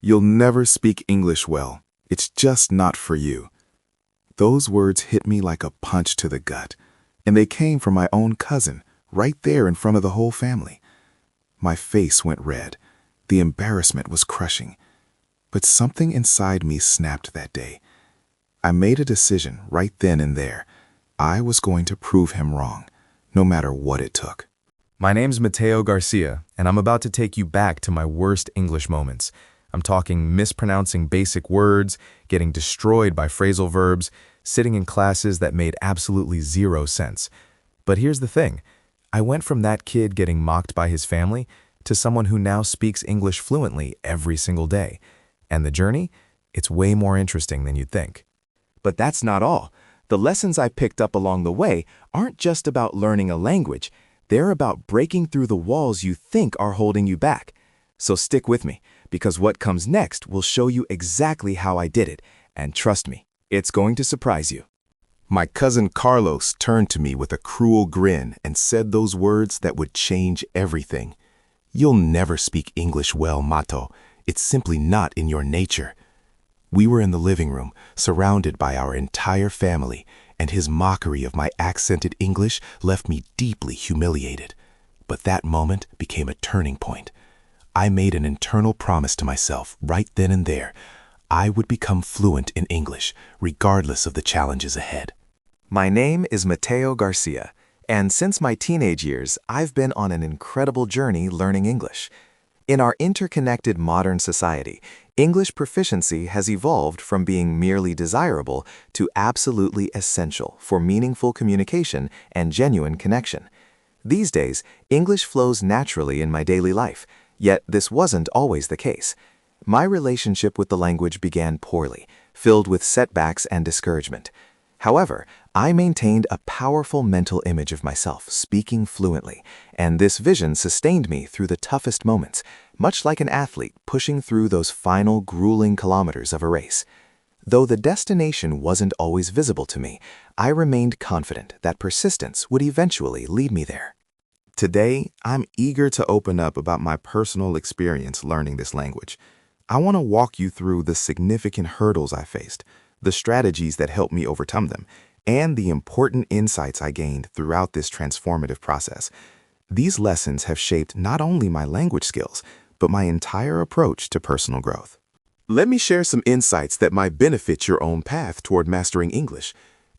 You'll never speak English well. It's just not for you. Those words hit me like a punch to the gut, and they came from my own cousin, right there in front of the whole family. My face went red. The embarrassment was crushing. But something inside me snapped that day. I made a decision right then and there. I was going to prove him wrong, no matter what it took. My name's Matteo Garcia, and I'm about to take you back to my worst English moments. I'm talking mispronouncing basic words, getting destroyed by phrasal verbs, sitting in classes that made absolutely zero sense. But here's the thing. I went from that kid getting mocked by his family to someone who now speaks English fluently every single day. And the journey? It's way more interesting than you'd think. But that's not all. The lessons I picked up along the way aren't just about learning a language. They're about breaking through the walls you think are holding you back. So stick with me, because what comes next will show you exactly how I did it. And trust me, it's going to surprise you. My cousin Carlos turned to me with a cruel grin and said those words that would change everything. You'll never speak English well, Matteo. It's simply not in your nature. We were in the living room, surrounded by our entire family, and his mockery of my accented English left me deeply humiliated. But that moment became a turning point. I made an internal promise to myself right then and there. I would become fluent in English, regardless of the challenges ahead. My name is Matteo Garcia, and since my teenage years, I've been on an incredible journey learning English. In our interconnected modern society, English proficiency has evolved from being merely desirable to absolutely essential for meaningful communication and genuine connection. These days, English flows naturally in my daily life, yet this wasn't always the case. My relationship with the language began poorly, filled with setbacks and discouragement. However, I maintained a powerful mental image of myself speaking fluently, and this vision sustained me through the toughest moments, much like an athlete pushing through those final grueling kilometers of a race. Though the destination wasn't always visible to me, I remained confident that persistence would eventually lead me there. Today, I'm eager to open up about my personal experience learning this language. I want to walk you through the significant hurdles I faced, the strategies that helped me overcome them, and the important insights I gained throughout this transformative process. These lessons have shaped not only my language skills, but my entire approach to personal growth. Let me share some insights that might benefit your own path toward mastering English.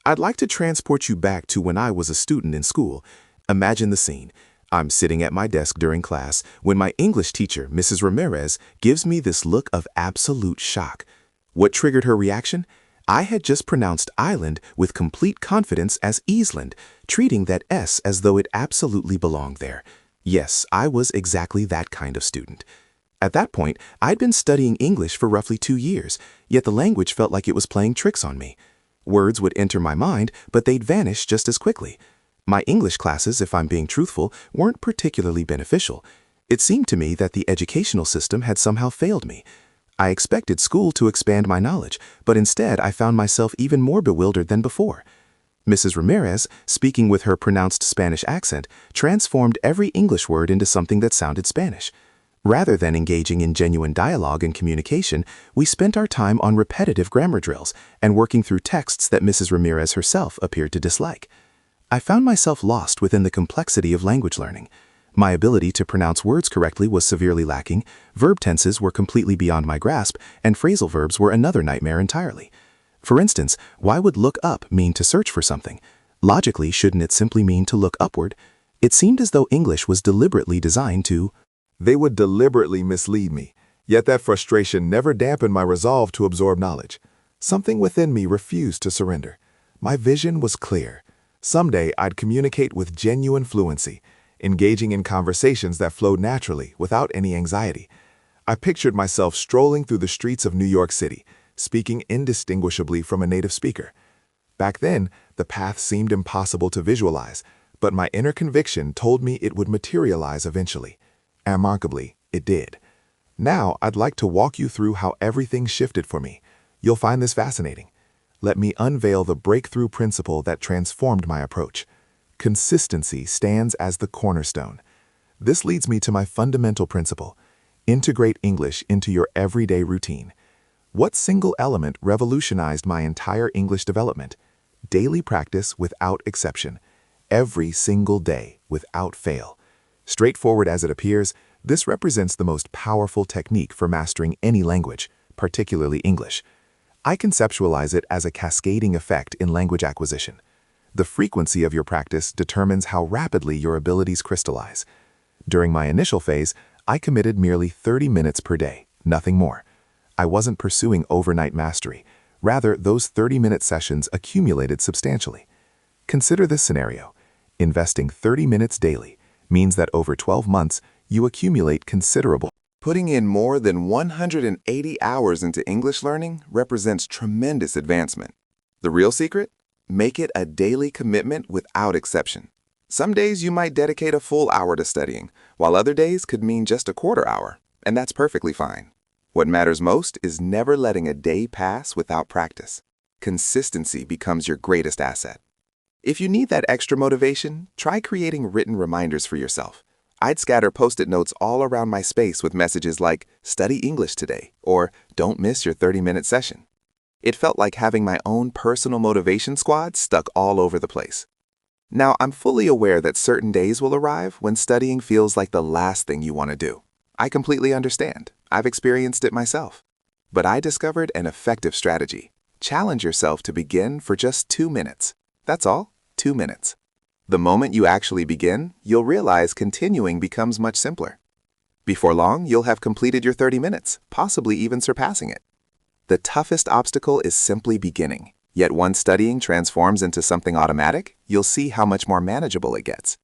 I'd like to transport you back to when I was a student in school. Imagine the scene. I'm sitting at my desk during class when my English teacher, Mrs. Ramirez, gives me this look of absolute shock. What triggered her reaction? I had just pronounced island with complete confidence as Easland, treating that S as though it absolutely belonged there. Yes, I was exactly that kind of student. At that point, I'd been studying English for roughly 2 years, yet the language felt like it was playing tricks on me. Words would enter my mind, but they'd vanish just as quickly. My English classes, if I'm being truthful, weren't particularly beneficial. It seemed to me that the educational system had somehow failed me. I expected school to expand my knowledge, but instead I found myself even more bewildered than before. Mrs. Ramirez, speaking with her pronounced Spanish accent, transformed every English word into something that sounded Spanish. Rather than engaging in genuine dialogue and communication, we spent our time on repetitive grammar drills and working through texts that Mrs. Ramirez herself appeared to dislike. I found myself lost within the complexity of language learning. My ability to pronounce words correctly was severely lacking, verb tenses were completely beyond my grasp, and phrasal verbs were another nightmare entirely. For instance, why would look up mean to search for something? Logically, shouldn't it simply mean to look upward? It seemed as though English was deliberately designed to... They would deliberately mislead me, yet that frustration never dampened my resolve to absorb knowledge. Something within me refused to surrender. My vision was clear. Someday I'd communicate with genuine fluency, engaging in conversations that flowed naturally without any anxiety. I pictured myself strolling through the streets of New York City, speaking indistinguishably from a native speaker. Back then, the path seemed impossible to visualize, but my inner conviction told me it would materialize eventually. And remarkably, it did. Now, I'd like to walk you through how everything shifted for me. You'll find this fascinating. Let me unveil the breakthrough principle that transformed my approach. Consistency stands as the cornerstone. This leads me to my fundamental principle. Integrate English into your everyday routine. What single element revolutionized my entire English development? Daily practice without exception. Every single day, without fail. Straightforward as it appears, this represents the most powerful technique for mastering any language, particularly English. I conceptualize it as a cascading effect in language acquisition. The frequency of your practice determines how rapidly your abilities crystallize. During my initial phase, I committed merely 30 minutes per day, nothing more. I wasn't pursuing overnight mastery. Rather, those 30-minute sessions accumulated substantially. Consider this scenario. Investing 30 minutes daily means that over 12 months, you accumulate considerable. Putting in more than 180 hours into English learning represents tremendous advancement. The real secret? Make it a daily commitment without exception. Some days you might dedicate a full hour to studying, while other days could mean just a quarter hour, and that's perfectly fine. What matters most is never letting a day pass without practice. Consistency becomes your greatest asset. If you need that extra motivation, try creating written reminders for yourself. I'd scatter Post-it notes all around my space with messages like, "Study English today," or "Don't miss your 30-minute session." It felt like having my own personal motivation squad stuck all over the place. Now, I'm fully aware that certain days will arrive when studying feels like the last thing you want to do. I completely understand. I've experienced it myself. But I discovered an effective strategy. Challenge yourself to begin for just 2 minutes. That's all, 2 minutes. The moment you actually begin, you'll realize continuing becomes much simpler. Before long, you'll have completed your 30 minutes, possibly even surpassing it. The toughest obstacle is simply beginning. Yet once studying transforms into something automatic, you'll see how much more manageable it gets.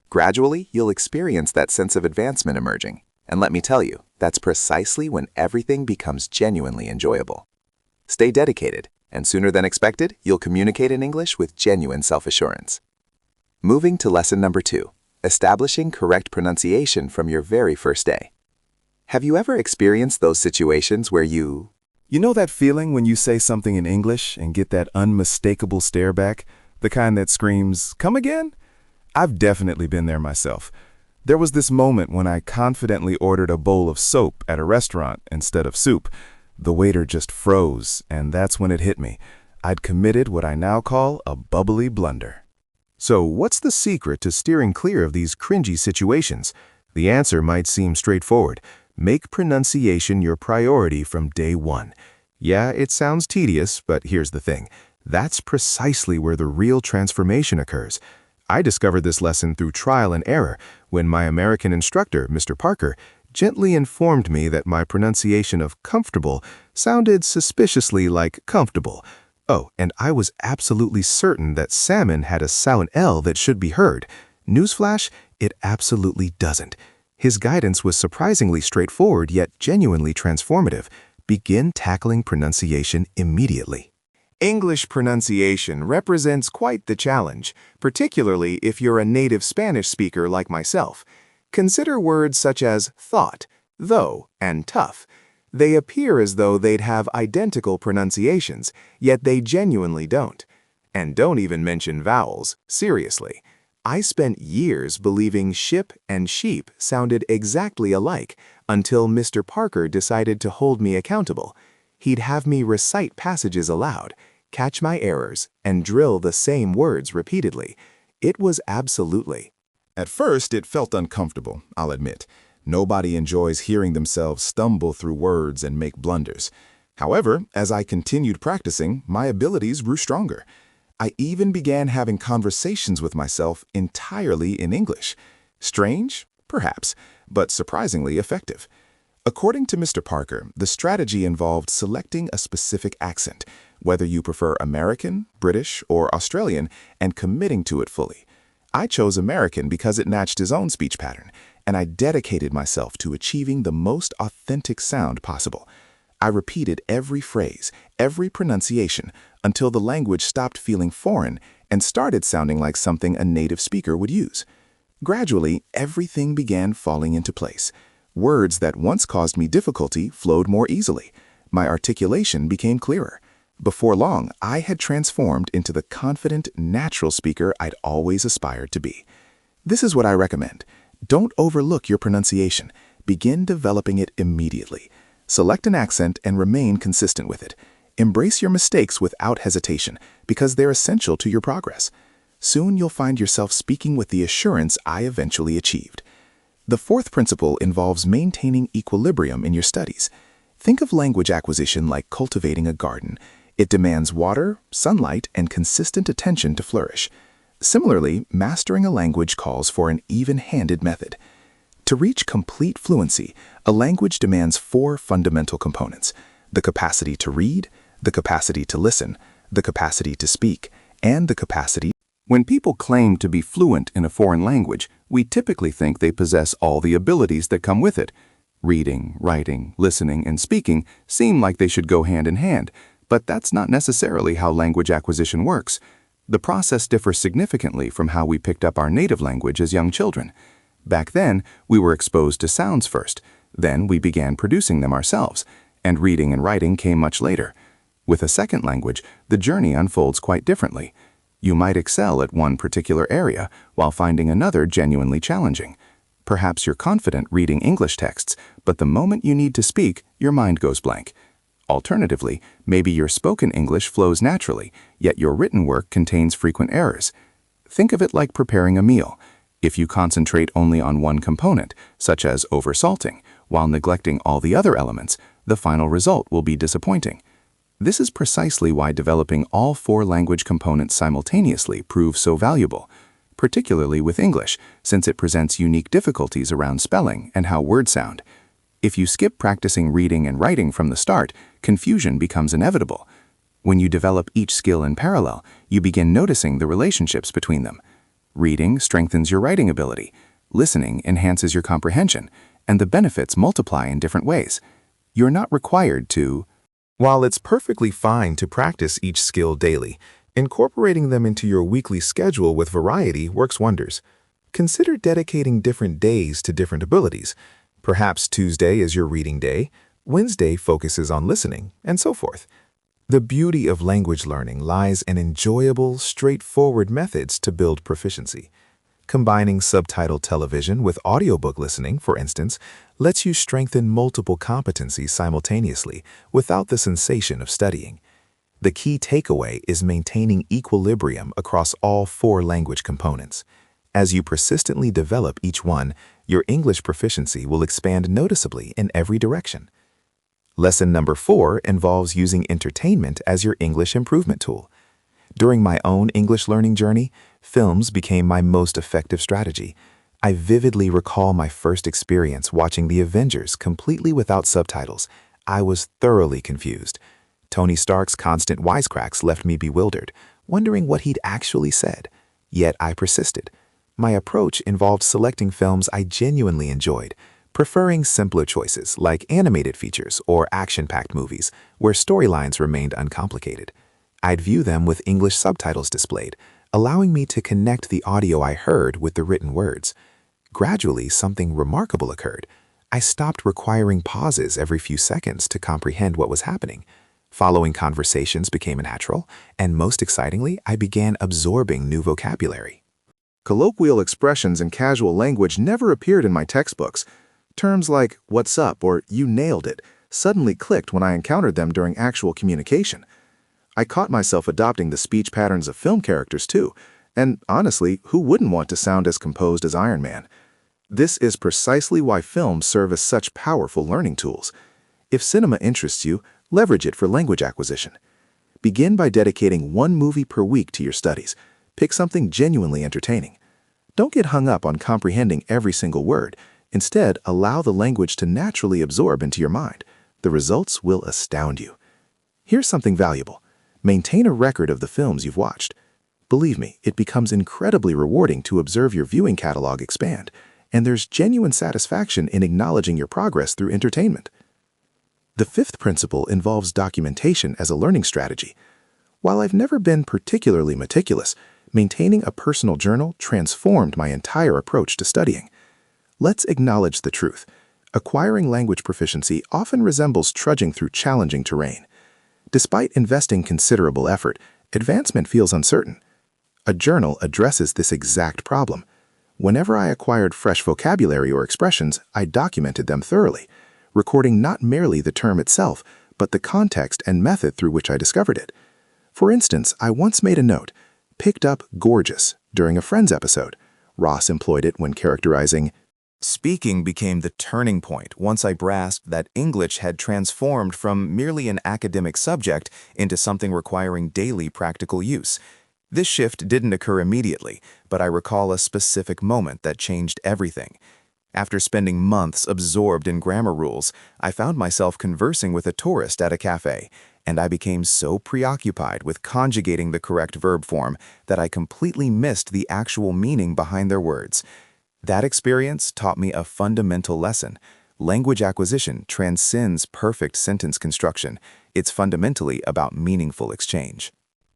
Gradually, you'll experience that sense of advancement emerging. And let me tell you, that's precisely when everything becomes genuinely enjoyable. Stay dedicated, and sooner than expected, you'll communicate in English with genuine self-assurance. Moving to lesson number 2, establishing correct pronunciation from your very first day. Have you ever experienced those situations where you know that feeling when you say something in English and get that unmistakable stare back? The kind that screams, "Come again?" I've definitely been there myself. There was this moment when I confidently ordered a bowl of soap at a restaurant instead of soup. The waiter just froze, and that's when it hit me. I'd committed what I now call a bubbly blunder. So what's the secret to steering clear of these cringy situations? The answer might seem straightforward. Make pronunciation your priority from day one. Yeah, it sounds tedious, but here's the thing. That's precisely where the real transformation occurs. I discovered this lesson through trial and error when my American instructor, Mr. Parker, gently informed me that my pronunciation of comfortable sounded suspiciously like comfortable. Oh, and I was absolutely certain that salmon had a sound L that should be heard. Newsflash, it absolutely doesn't. His guidance was surprisingly straightforward yet genuinely transformative. Begin tackling pronunciation immediately. English pronunciation represents quite the challenge, particularly if you're a native Spanish speaker like myself. Consider words such as thought, though, and tough. They appear as though they'd have identical pronunciations, yet they genuinely don't. And don't even mention vowels, seriously. I spent years believing ship and sheep sounded exactly alike until Mr. Parker decided to hold me accountable. He'd have me recite passages aloud, catch my errors, and drill the same words repeatedly. It was absolutely. At first, it felt uncomfortable, I'll admit. Nobody enjoys hearing themselves stumble through words and make blunders. However, as I continued practicing, my abilities grew stronger. I even began having conversations with myself entirely in English. Strange? Perhaps, but surprisingly effective. According to Mr. Parker, the strategy involved selecting a specific accent, whether you prefer American, British, or Australian, and committing to it fully. I chose American because it matched his own speech pattern, and I dedicated myself to achieving the most authentic sound possible. I repeated every phrase, every pronunciation, until the language stopped feeling foreign and started sounding like something a native speaker would use. Gradually, everything began falling into place. Words that once caused me difficulty flowed more easily. My articulation became clearer. Before long, I had transformed into the confident, natural speaker I'd always aspired to be. This is what I recommend. Don't overlook your pronunciation. Begin developing it immediately. Select an accent and remain consistent with it. Embrace your mistakes without hesitation, because they're essential to your progress. Soon you'll find yourself speaking with the assurance I eventually achieved. The fourth principle involves maintaining equilibrium in your studies. Think of language acquisition like cultivating a garden. It demands water, sunlight, and consistent attention to flourish. Similarly, mastering a language calls for an even-handed method. To reach complete fluency, a language demands four fundamental components: the capacity to read, the capacity to listen, the capacity to speak, and the capacity. When people claim to be fluent in a foreign language, we typically think they possess all the abilities that come with it. Reading, writing, listening, and speaking seem like they should go hand in hand, but that's not necessarily how language acquisition works. The process differs significantly from how we picked up our native language as young children. Back then, we were exposed to sounds first, then we began producing them ourselves, and reading and writing came much later. With a second language, the journey unfolds quite differently. You might excel at one particular area while finding another genuinely challenging. Perhaps you're confident reading English texts, but the moment you need to speak, your mind goes blank. Alternatively, maybe your spoken English flows naturally, yet your written work contains frequent errors. Think of it like preparing a meal. If you concentrate only on one component, such as oversalting, while neglecting all the other elements, the final result will be disappointing. This is precisely why developing all four language components simultaneously proves so valuable, particularly with English, since it presents unique difficulties around spelling and how words sound. If you skip practicing reading and writing from the start, confusion becomes inevitable. When you develop each skill in parallel, you begin noticing the relationships between them. Reading strengthens your writing ability, listening enhances your comprehension, and the benefits multiply in different ways. You're not required to. While it's perfectly fine to practice each skill daily, incorporating them into your weekly schedule with variety works wonders. Consider dedicating different days to different abilities. Perhaps Tuesday is your reading day, Wednesday focuses on listening, and so forth. The beauty of language learning lies in enjoyable, straightforward methods to build proficiency. Combining subtitled television with audiobook listening, for instance, lets you strengthen multiple competencies simultaneously without the sensation of studying. The key takeaway is maintaining equilibrium across all four language components. As you persistently develop each one, your English proficiency will expand noticeably in every direction. Lesson number 4 involves using entertainment as your English improvement tool. During my own English learning journey, films became my most effective strategy. I vividly recall my first experience watching The Avengers completely without subtitles. I was thoroughly confused. Tony Stark's constant wisecracks left me bewildered, wondering what he'd actually said. Yet I persisted. My approach involved selecting films I genuinely enjoyed, preferring simpler choices like animated features or action-packed movies where storylines remained uncomplicated. I'd view them with English subtitles displayed, allowing me to connect the audio I heard with the written words. Gradually, something remarkable occurred. I stopped requiring pauses every few seconds to comprehend what was happening. Following conversations became natural, and most excitingly, I began absorbing new vocabulary. Colloquial expressions and casual language never appeared in my textbooks. Terms like "what's up" or "you nailed it" suddenly clicked when I encountered them during actual communication. I caught myself adopting the speech patterns of film characters too, and honestly, who wouldn't want to sound as composed as Iron Man? This is precisely why films serve as such powerful learning tools. If cinema interests you, leverage it for language acquisition. Begin by dedicating one movie per week to your studies. Pick something genuinely entertaining. Don't get hung up on comprehending every single word. Instead, allow the language to naturally absorb into your mind. The results will astound you. Here's something valuable. Maintain a record of the films you've watched. Believe me, it becomes incredibly rewarding to observe your viewing catalog expand, and there's genuine satisfaction in acknowledging your progress through entertainment. The fifth principle involves documentation as a learning strategy. While I've never been particularly meticulous, maintaining a personal journal transformed my entire approach to studying. Let's acknowledge the truth. Acquiring language proficiency often resembles trudging through challenging terrain. Despite investing considerable effort, advancement feels uncertain. A journal addresses this exact problem. Whenever I acquired fresh vocabulary or expressions, I documented them thoroughly, recording not merely the term itself, but the context and method through which I discovered it. For instance, I once made a note, picked up gorgeous during a Friends episode. Ross employed it when characterizing. Speaking became the turning point once I grasped that English had transformed from merely an academic subject into something requiring daily practical use. This shift didn't occur immediately, but I recall a specific moment that changed everything. After spending months absorbed in grammar rules, I found myself conversing with a tourist at a cafe, and I became so preoccupied with conjugating the correct verb form that I completely missed the actual meaning behind their words. That experience taught me a fundamental lesson. Language acquisition transcends perfect sentence construction. It's fundamentally about meaningful exchange.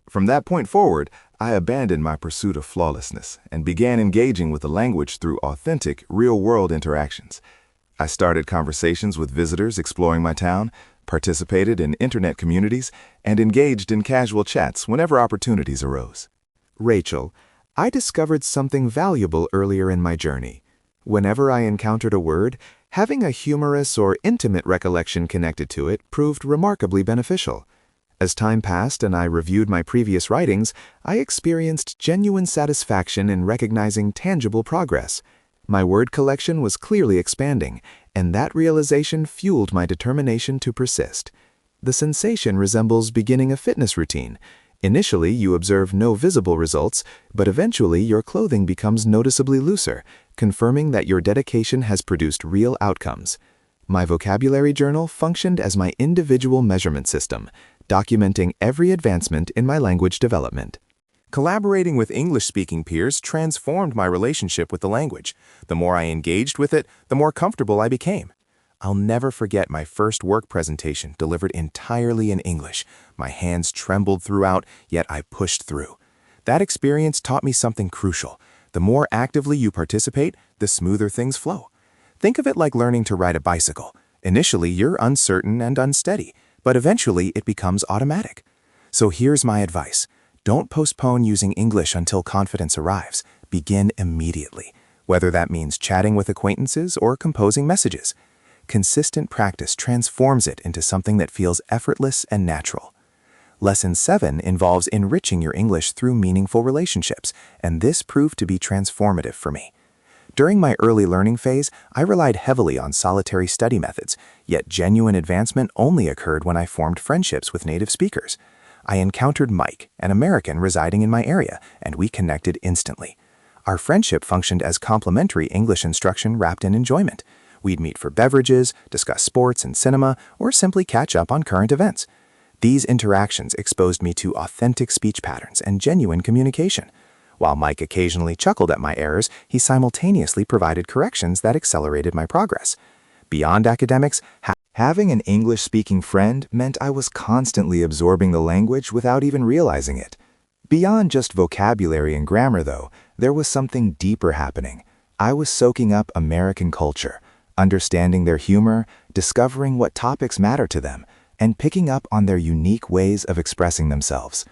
From that point forward, I abandoned my pursuit of flawlessness and began engaging with the language through authentic, real-world interactions. I started conversations with visitors exploring my town, participated in internet communities, and engaged in casual chats whenever opportunities arose. Rachel, I discovered something valuable earlier in my journey. Whenever I encountered a word, having a humorous or intimate recollection connected to it proved remarkably beneficial. As time passed and I reviewed my previous writings, I experienced genuine satisfaction in recognizing tangible progress. My word collection was clearly expanding, and that realization fueled my determination to persist. The sensation resembles beginning a fitness routine. Initially, you observe no visible results, but eventually your clothing becomes noticeably looser, confirming that your dedication has produced real outcomes. My vocabulary journal functioned as my individual measurement system, documenting every advancement in my language development. Collaborating with English-speaking peers transformed my relationship with the language. The more I engaged with it, the more comfortable I became. I'll never forget my first work presentation delivered entirely in English. My hands trembled throughout, yet I pushed through. That experience taught me something crucial. The more actively you participate, the smoother things flow. Think of it like learning to ride a bicycle. Initially, you're uncertain and unsteady, but eventually it becomes automatic. So here's my advice. Don't postpone using English until confidence arrives. Begin immediately, whether that means chatting with acquaintances or composing messages. Consistent practice transforms it into something that feels effortless and natural. Lesson 7 involves enriching your English through meaningful relationships, and this proved to be transformative for me. During my early learning phase, I relied heavily on solitary study methods, yet genuine advancement only occurred when I formed friendships with native speakers. I encountered Mike, an American residing in my area, and we connected instantly. Our friendship functioned as complementary English instruction wrapped in enjoyment. We'd meet for beverages, discuss sports and cinema, or simply catch up on current events. These interactions exposed me to authentic speech patterns and genuine communication. While Mike occasionally chuckled at my errors, he simultaneously provided corrections that accelerated my progress. Beyond academics, having an English-speaking friend meant I was constantly absorbing the language without even realizing it. Beyond just vocabulary and grammar, though, there was something deeper happening. I was soaking up American culture, understanding their humor, discovering what topics matter to them, and picking up on their unique ways of expressing themselves.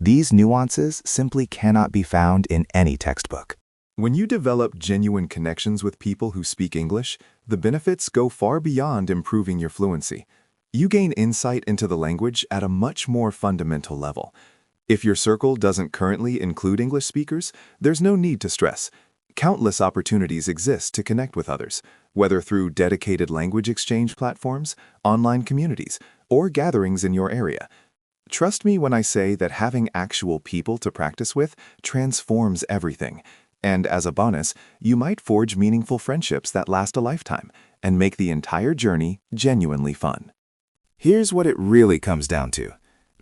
These nuances simply cannot be found in any textbook. When you develop genuine connections with people who speak English, the benefits go far beyond improving your fluency. You gain insight into the language at a much more fundamental level. If your circle doesn't currently include English speakers, there's no need to stress. Countless opportunities exist to connect with others, whether through dedicated language exchange platforms, online communities, or gatherings in your area. Trust me when I say that having actual people to practice with transforms everything. And as a bonus, you might forge meaningful friendships that last a lifetime and make the entire journey genuinely fun. Here's what it really comes down to.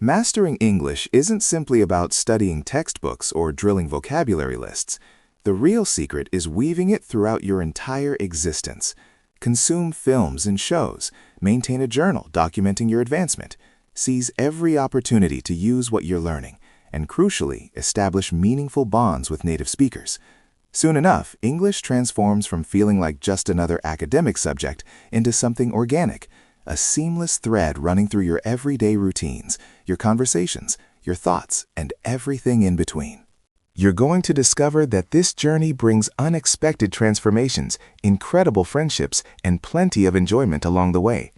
Mastering English isn't simply about studying textbooks or drilling vocabulary lists. The real secret is weaving it throughout your entire existence. Consume films and shows, maintain a journal documenting your advancement, seize every opportunity to use what you're learning, and crucially, establish meaningful bonds with native speakers. Soon enough, English transforms from feeling like just another academic subject into something organic, a seamless thread running through your everyday routines, your conversations, your thoughts, and everything in between. You're going to discover that this journey brings unexpected transformations, incredible friendships, and plenty of enjoyment along the way.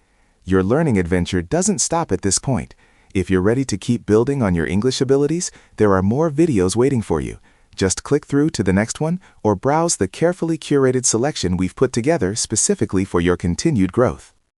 Your learning adventure doesn't stop at this point. If you're ready to keep building on your English abilities, there are more videos waiting for you. Just click through to the next one or browse the carefully curated selection we've put together specifically for your continued growth.